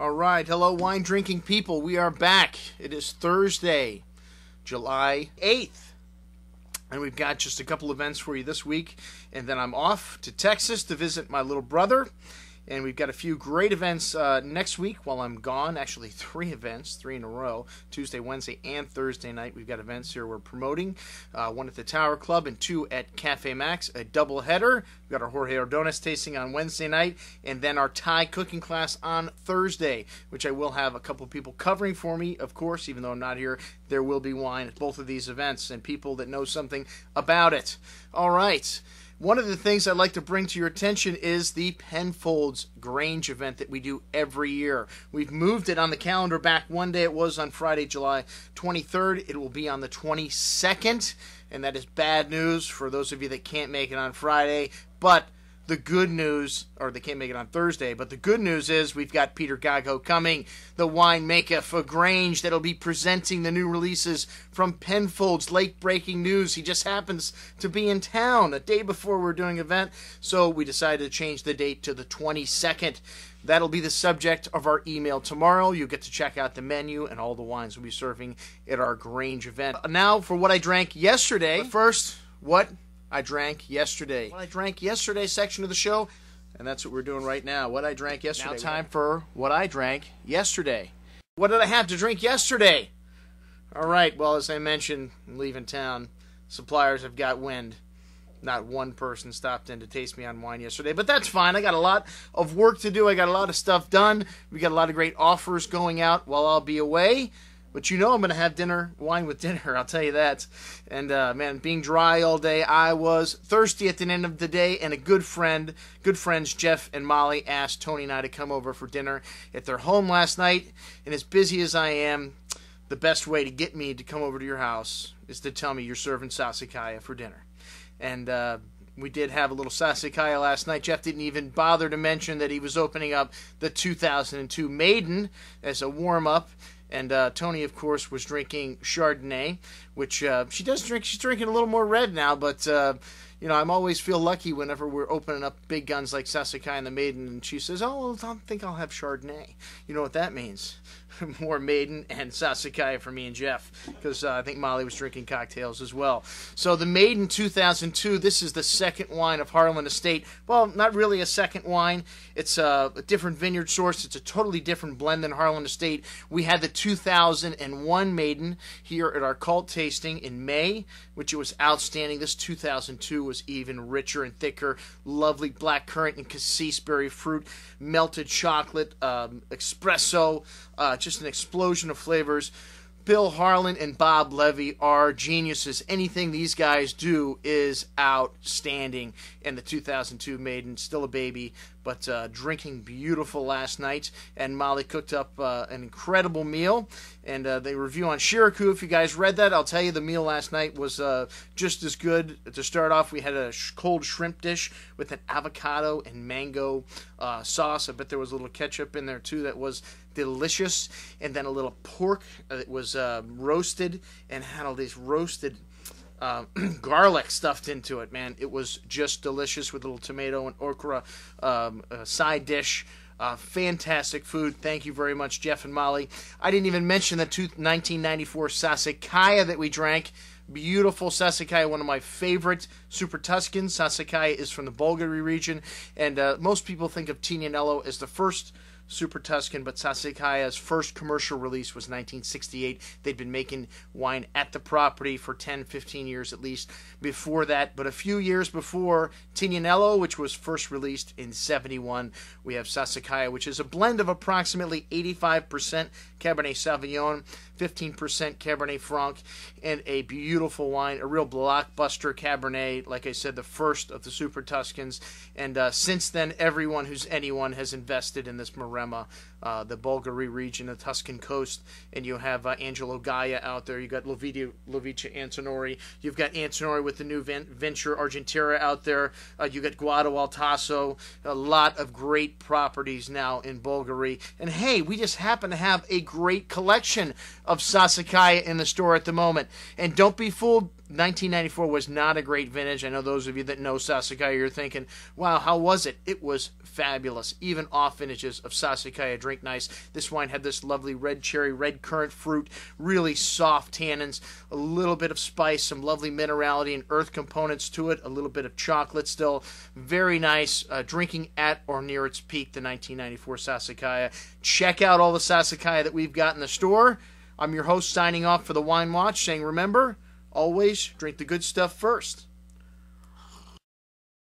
All right, hello wine drinking people. We are back. It is Thursday, July 8th. And we've got just a couple events for you this week. And then I'm off to Texas to visit my little brother. And we've got a few great events next week while I'm gone. Actually, 3 events, 3 in a row. Tuesday, Wednesday, and Thursday night. We've got events here we're promoting. 1 at the Tower Club and 2 at Cafe Max. A double header. We've got our Jorge Ordonez tasting on Wednesday night. And then our Thai cooking class on Thursday, which I will have a couple people covering for me. Of course, even though I'm not here, there will be wine at both of these events and people that know something about it. All right. One of the things I'd like to bring to your attention is the Penfolds Grange event that we do every year. We've moved it on the calendar back one day. It was on Friday, July 23rd. It will be on the 22nd, and that is bad news for those of you that can't make it on Friday. But the good news, or they can't make it on Thursday, but the good news is we've got Peter Gago coming, the winemaker for Grange, that'll be presenting the new releases from Penfolds. Late-breaking news. He just happens to be in town a day before we're doing an event, so we decided to change the date to the 22nd. That'll be the subject of our email tomorrow. You'll get to check out the menu and all the wines we'll be serving at our Grange event. Now for what I drank yesterday. But first, what I drank yesterday. What I drank yesterday section of the show, and that's what we're doing right now. What I drank yesterday. Now time for what I drank yesterday. What did I have to drink yesterday? All right, well, as I mentioned, I'm leaving town. Suppliers have got wind. Not one person stopped in to taste me on wine yesterday, but that's fine. I got a lot of work to do. I got a lot of stuff done. We got a lot of great offers going out while I'll be away. But you know I'm going to have dinner, wine with dinner, I'll tell you that. And, man, being dry all day, I was thirsty at the end of the day, and a good friends Jeff and Molly asked Tony and I to come over for dinner at their home last night. And as busy as I am, the best way to get me to come over to your house is to tell me you're serving Sassicaia for dinner. And we did have a little Sassicaia last night. Jeff didn't even bother to mention that he was opening up the 2002 Maiden as a warm-up. And Tony, of course, was drinking Chardonnay, which she does drink. She's drinking a little more red now, but, you know, I always feel lucky whenever we're opening up big guns like Sassicaia and the Maiden, and she says, oh, well, I think I'll have Chardonnay. You know what that means. More Maiden and Sassicaia for me and Jeff, because I think Molly was drinking cocktails as well. So the Maiden 2002, this is the second wine of Halen Estate. Well, not really a second wine. It's a different vineyard source. It's a totally different blend than Halen Estate. We had the 2001 Maiden here at our cult tasting in May, which was outstanding. This 2002 was even richer and thicker. Lovely black currant and cassis berry fruit, melted chocolate, espresso, just an explosion of flavors. Bill Harlan and Bob Levy are geniuses. Anything these guys do is outstanding. And the 2002 Maiden, still a baby, but drinking beautiful last night. And Molly cooked up an incredible meal. And they review on Shiraku. If you guys read that, I'll tell you the meal last night was just as good. To start off, we had a cold shrimp dish with an avocado and mango sauce. I bet there was a little ketchup in there too that was delicious. And then a little pork that was roasted and had all these roasted garlic stuffed into it, man. It was just delicious with a little tomato and okra side dish. Fantastic food. Thank you very much, Jeff and Molly. I didn't even mention the 1994 Sassicaia that we drank. Beautiful Sassicaia, one of my favorite Super Tuscans. Sassicaia is from the Bulgari region, and most people think of Tignanello as the first Super Tuscan, but Sassicaia's first commercial release was 1968. They'd been making wine at the property for 10, 15 years at least before that. But a few years before Tignanello, which was first released in 71, we have Sassicaia, which is a blend of approximately 85% Cabernet Sauvignon, 15% Cabernet Franc, and a beautiful wine, a real blockbuster Cabernet, like I said, the first of the Super Tuscans. And since then, anyone has invested in this Maremma, the Bulgari region, the Tuscan coast, and you have Angelo Gaia out there. You got Lovice Antinori. You've got Antinori with the new venture Argentera out there. You got Guado Altasso. A lot of great properties now in Bulgari. And hey, we just happen to have a great collection of Sassicaia in the store at the moment. And don't be fooled, 1994 was not a great vintage. I know those of you that know Sassicaia, you're thinking, wow, how was it? It was fabulous. Even off vintages of Sassicaia drink drink nice. This wine had this lovely red cherry, red currant fruit, really soft tannins, a little bit of spice, some lovely minerality and earth components to it, a little bit of chocolate still. Very nice, drinking at or near its peak, the 1994 Sassicaia. Check out all the Sassicaia that we've got in the store. I'm your host signing off for the Wine Watch, saying remember, always drink the good stuff first.